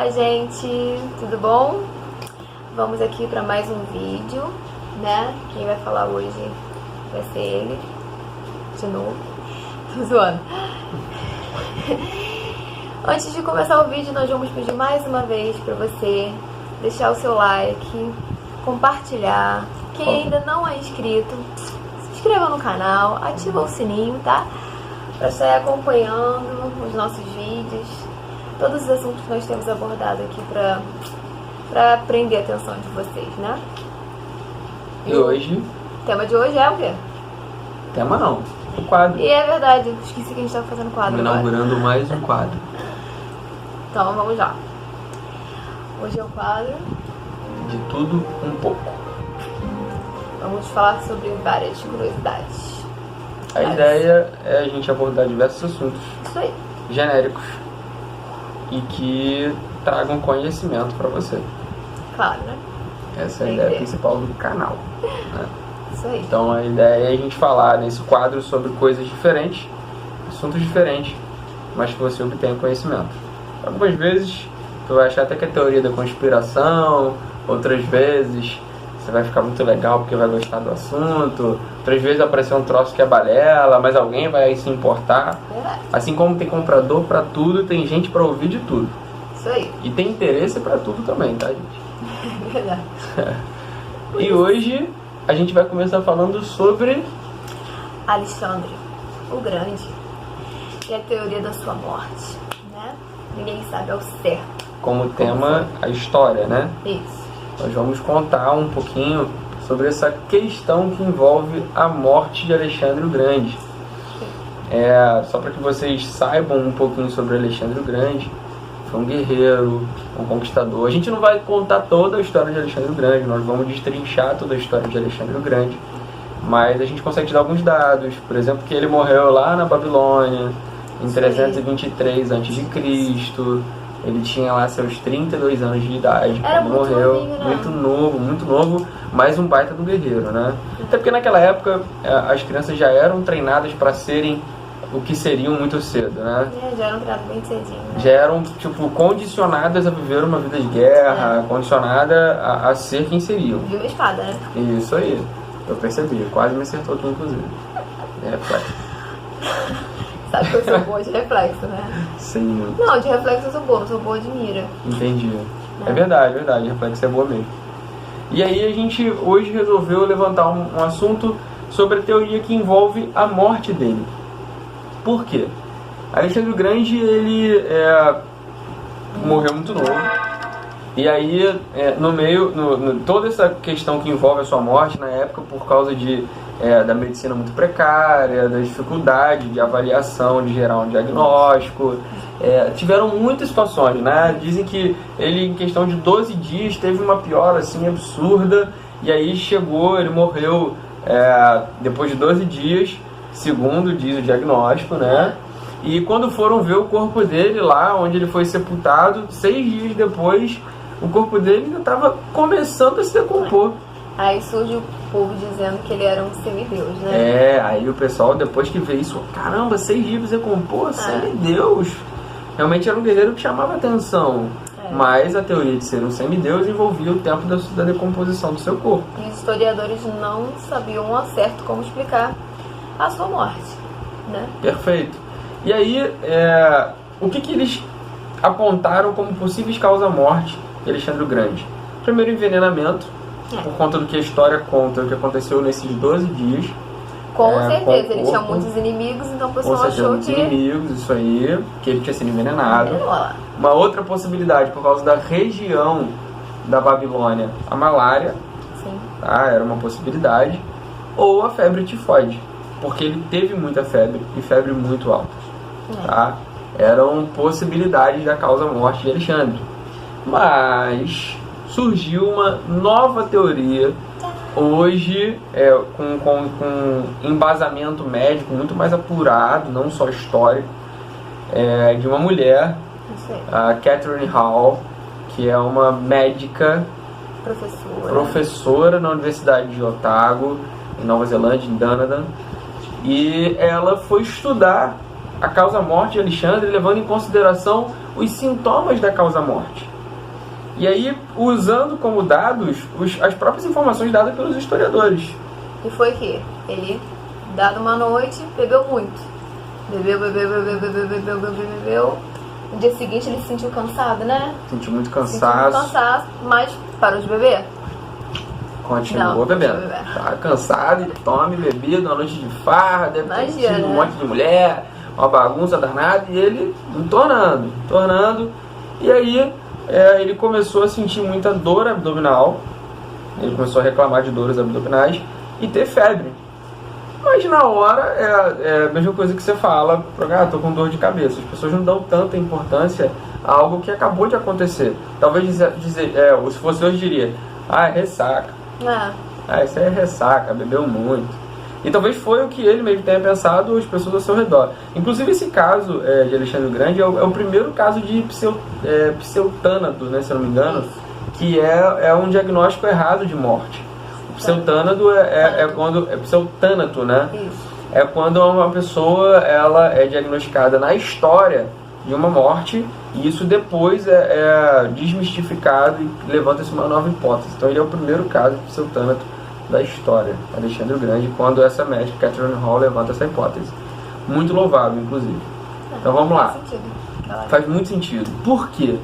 Olá, gente, tudo bom? Vamos aqui para mais um vídeo, né? Quem vai falar hoje vai ser ele, de novo. Tô zoando. Antes de começar o vídeo, nós vamos pedir mais uma vez para você deixar o seu like, compartilhar. Quem ainda não é inscrito, se inscreva no canal, ativa o sininho, tá? Para estar acompanhando os nossos vídeos, todos os assuntos que nós temos abordado aqui para prender a atenção de vocês, né? E hoje... O tema de hoje é o quê? Tema não, o quadro. E é verdade, esqueci que a gente estava fazendo quadro agora. Inaugurando mais um quadro. Então vamos lá. Hoje é o quadro De tudo um pouco. Vamos falar sobre várias curiosidades. A ideia é a gente abordar diversos assuntos Isso aí. genéricos e que tragam conhecimento para você. Claro, né? Essa é a ideia principal do canal, né? Isso aí. Então a ideia é a gente falar nesse quadro sobre coisas diferentes, assuntos diferentes, mas que você obtenha conhecimento. Algumas vezes tu vai achar até que é teoria da conspiração, outras vezes você vai ficar muito legal porque vai gostar do assunto, outras vezes vai aparecer um troço que é balela, mas alguém vai se importar. Verdade. Assim como tem comprador para tudo, tem gente para ouvir de tudo. Isso aí. E tem interesse para tudo também, tá, gente? Verdade. E hoje a gente vai começar falando sobre Alexandre o Grande e a teoria da sua morte, né? Ninguém sabe ao certo. como tema a história, né? Isso. Nós vamos contar um pouquinho sobre essa questão que envolve a morte de Alexandre o Grande. Só para que vocês saibam um pouquinho sobre Alexandre o Grande, foi um guerreiro, um conquistador. A gente não vai contar toda a história de Alexandre o Grande, nós vamos destrinchar toda a história de Alexandre o Grande, mas a gente consegue te dar alguns dados, por exemplo, que ele morreu lá na Babilônia, em 323 a.C., ele tinha lá seus 32 anos de idade, Era quando muito morreu, novinho, né? muito novo, mas um baita do guerreiro, né? Até porque naquela época as crianças já eram treinadas para serem o que seriam muito cedo, né? Já eram treinados bem cedinho, né? Já eram, tipo, condicionadas a viver uma vida de guerra, condicionada a ser quem seriam. Viu uma espada, né? Isso aí, eu percebi, quase me acertou aqui, inclusive. Reflexo. Sabe que eu sou boa de reflexo, né? Sim, Não, de reflexo eu sou boa, não sou boa de mira. entendi. É verdade, reflexo é boa mesmo. E aí a gente hoje resolveu levantar um assunto sobre a teoria que envolve a morte dele. Por quê? Alexandre o Grande, ele morreu muito novo. E aí, no meio, toda essa questão que envolve a sua morte na época, por causa da medicina muito precária, da dificuldade de avaliação, de gerar um diagnóstico, tiveram muitas situações, né? Dizem que ele, em questão de 12 dias, teve uma piora assim absurda, e aí ele morreu depois de 12 dias, segundo diz o diagnóstico, né? E quando foram ver o corpo dele lá, onde ele foi sepultado, 6 dias depois, o corpo dele ainda estava começando a se decompor. Aí surge o povo dizendo que ele era um semideus, né? Aí o pessoal, depois que vê isso, caramba, 6 dias se decompor, semideus. Realmente era um guerreiro que chamava atenção. Mas a teoria de ser um semideus envolvia o tempo da decomposição do seu corpo. E os historiadores não sabiam ao certo como explicar a sua morte, né? Perfeito. E aí, o que eles apontaram como possíveis causas-morte de Alexandre o Grande? Primeiro, envenenamento, por conta do que a história conta, o que aconteceu nesses 12 dias. Com certeza, ele tinha muitos inimigos, então o pessoal achou muitos inimigos, isso aí, que ele tinha sido envenenado. Lá. Uma outra possibilidade, por causa da região da Babilônia, a malária, Sim. tá? Era uma possibilidade, ou a febre tifoide, porque ele teve muita febre e febre muito alta. Tá? Eram possibilidades da causa-morte de Alexandre. Mas surgiu uma nova teoria hoje, com embasamento médico muito mais apurado, não só histórico, de uma mulher, a Catherine Hall, que é uma médica professora na Universidade de Otago, em Nova Zelândia, em Dunedin, e ela foi estudar a causa-morte de Alexandre, levando em consideração os sintomas da causa-morte. E aí, usando como dados as próprias informações dadas pelos historiadores. E foi que ele, dado uma noite, bebeu muito. Bebeu. No dia seguinte ele se sentiu cansado, né? Sentiu muito cansaço. Mas parou de beber? Continuou bebendo. Tá cansado e tome bebido, uma noite de farra, deve ter tido um monte de mulher, uma bagunça danada, e ele tornando. E aí ele começou a sentir muita dor abdominal, ele começou a reclamar de dores abdominais e ter febre. Mas na hora é a mesma coisa que você fala, tô com dor de cabeça. As pessoas não dão tanta importância a algo que acabou de acontecer. Talvez se fosse hoje diria, é ressaca. Isso aí é ressaca, bebeu muito. E talvez foi o que ele mesmo tenha pensado as pessoas ao seu redor. Inclusive esse caso de Alexandre o Grande é o primeiro caso de pseutânato, né, se eu não me engano, que é um diagnóstico errado de morte. Pseutânato pseutânato, né? Isso. É quando uma pessoa ela é diagnosticada na história de uma morte e isso depois é desmistificado e levanta-se uma nova hipótese. Então ele é o primeiro caso de pseutânato da história, Alexandre o Grande, quando essa médica, Catherine Hall, levanta essa hipótese. Muito louvável, inclusive. Então vamos lá. Faz muito sentido. Por quê?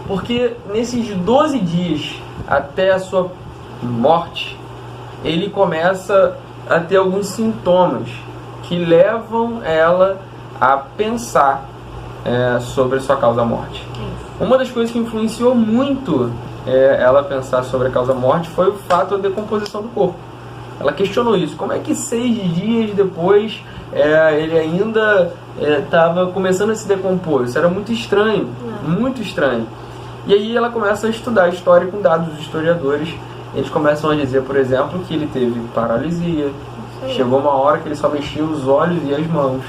Porque nesses 12 dias até a sua morte, ele começa a ter alguns sintomas que levam ela a pensar sobre a sua causa-morte. Uma das coisas que influenciou muito ela pensar sobre a causa-morte foi o fato da decomposição do corpo. Ela questionou isso. Como é que 6 dias depois ele ainda estava começando a se decompor? Isso era muito estranho, muito estranho. E aí ela começa a estudar a história com dados dos historiadores. Eles começam a dizer, por exemplo, que ele teve paralisia. Chegou uma hora que ele só mexia os olhos e as mãos.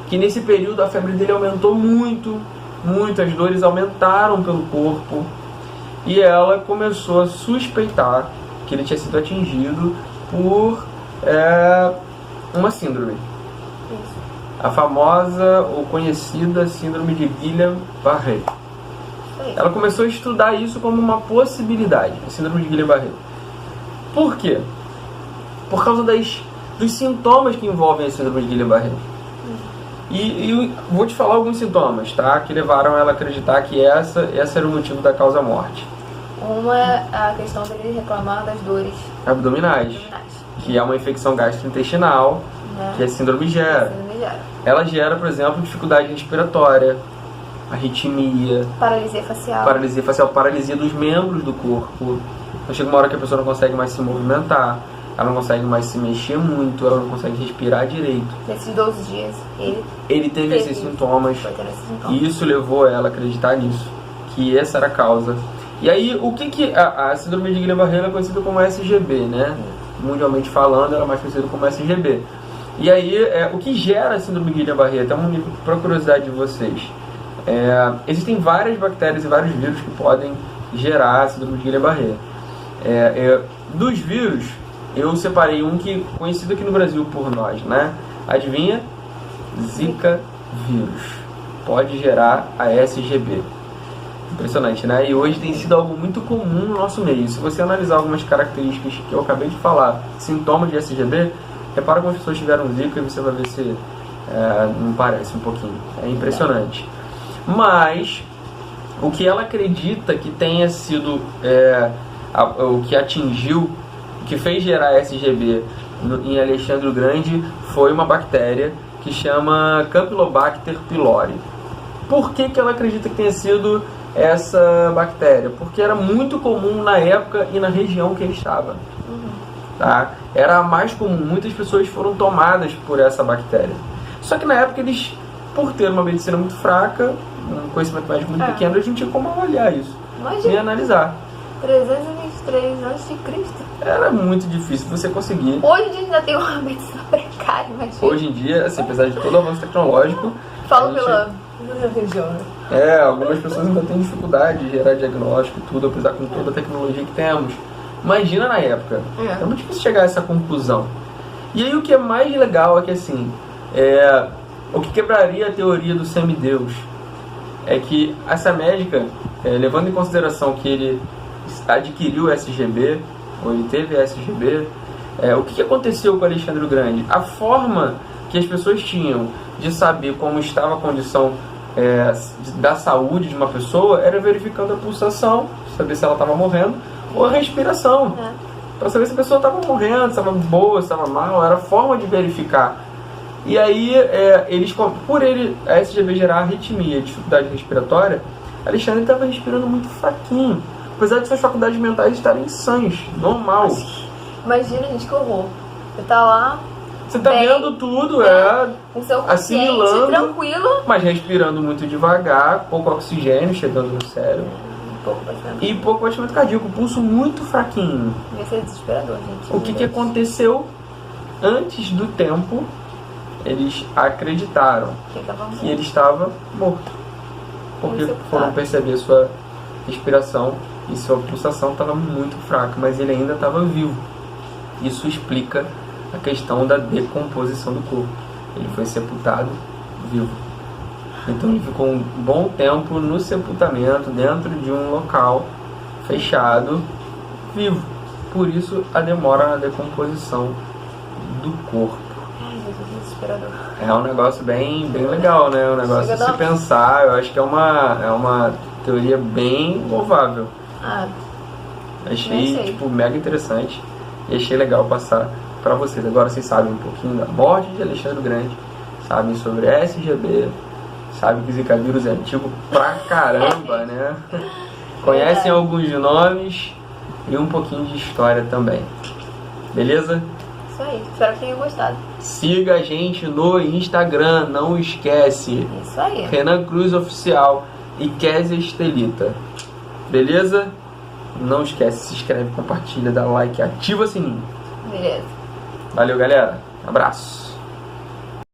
Que nesse período a febre dele aumentou muito, as dores aumentaram pelo corpo. E ela começou a suspeitar que ele tinha sido atingido por uma síndrome. A famosa ou conhecida síndrome de Guillain-Barré. Ela começou a estudar isso como uma possibilidade, a síndrome de Guillain-Barré. Por quê? Por causa dos sintomas que envolvem a síndrome de Guillain-Barré. E vou te falar alguns sintomas, tá? Que levaram ela a acreditar que essa era o motivo da causa-morte. Uma é a questão dele reclamar das dores abdominais, que é uma infecção gastrointestinal, que a síndrome gera. Ela gera, por exemplo, dificuldade respiratória, arritmia, paralisia facial, paralisia dos membros do corpo. Então chega uma hora que a pessoa não consegue mais se movimentar, ela não consegue mais se mexer muito, ela não consegue respirar direito. Nesses 12 dias, ele teve esses sintomas, e isso levou ela a acreditar nisso, que essa era a causa. E aí, o que a síndrome de Guillain-Barré é conhecida como SGB, né? Mundialmente falando, ela é mais conhecida como SGB. E aí, o que gera a síndrome de Guillain-Barré? Até para curiosidade de vocês. Existem várias bactérias e vários vírus que podem gerar a síndrome de Guillain-Barré. Dos vírus, eu separei um que conhecido aqui no Brasil por nós, né? Adivinha? Zika vírus. Pode gerar a SGB. Impressionante, né? E hoje tem sido algo muito comum no nosso meio. Se você analisar algumas características que eu acabei de falar, sintomas de SGB, repara como as pessoas tiveram Zika e você vai ver se não parece um pouquinho. É impressionante. Mas o que ela acredita que tenha sido o que atingiu, o que fez gerar SGB em Alexandre o Grande foi uma bactéria que chama Campylobacter pylori. Por que ela acredita que tenha sido essa bactéria? Porque era muito comum na época e na região que ele estava. Tá? Era a mais comum, muitas pessoas foram tomadas por essa bactéria. Só que na época eles, por ter uma medicina muito fraca, um conhecimento médico muito pequeno, eles não tinham como avaliar isso, nem analisar. 323 a.C. Era muito difícil você conseguir. Hoje em dia ainda tem uma medicina precária, imagina. Hoje em dia, assim, apesar de todo o avanço tecnológico, falo pela região. Algumas pessoas ainda têm dificuldade de gerar diagnóstico e tudo, apesar com toda a tecnologia que temos. Imagina na época. É muito difícil chegar a essa conclusão. E aí o que é mais legal é que assim, o que quebraria a teoria do semideus é que essa médica, levando em consideração que ele adquiriu o SGB, ou ele teve SGB, o que aconteceu com Alexandre o Grande? A forma que as pessoas tinham de saber como estava a condição da saúde de uma pessoa era verificando a pulsação, saber se ela estava morrendo, ou a respiração, para saber se a pessoa estava morrendo, se estava boa, se estava mal, era a forma de verificar. E aí, por a SGB gerar arritmia e dificuldade respiratória, Alexandre estava respirando muito fraquinho, apesar de suas faculdades mentais estarem sãs, normal. Imagina, gente, que horror. Você tá lá, você tá vendo tudo, com seu assimilando, tranquilo, mas respirando muito devagar, pouco oxigênio chegando no cérebro. Pouco batimento cardíaco, pulso muito fraquinho. Ia ser desesperador, gente. O que aconteceu antes do tempo? Eles acreditaram que ele estava morto, porque foram perceber sua respiração e sua pulsação estava muito fraca, mas ele ainda estava vivo. Isso explica a questão da decomposição do corpo. Ele foi sepultado vivo. Então ele ficou um bom tempo no sepultamento, dentro de um local fechado, vivo. Por isso a demora na decomposição do corpo. Ai, Jesus, desesperador. É um negócio bem legal, né? Um negócio de se pensar. Eu acho que é uma teoria bem louvável. Achei mega interessante e achei legal passar para vocês. Agora vocês sabem um pouquinho da morte de Alexandre o Grande, sabem sobre SGB, sabem que o Zika vírus é antigo pra caramba, né? Conhecem alguns nomes e um pouquinho de história também. Beleza? Isso aí, espero que tenham gostado. Siga a gente no Instagram, não esquece. Isso aí. Renan Cruz Oficial e Kézia Estelita. Beleza? Não esquece, se inscreve, compartilha, dá like, ativa o sininho. Beleza. Valeu, galera. Abraço.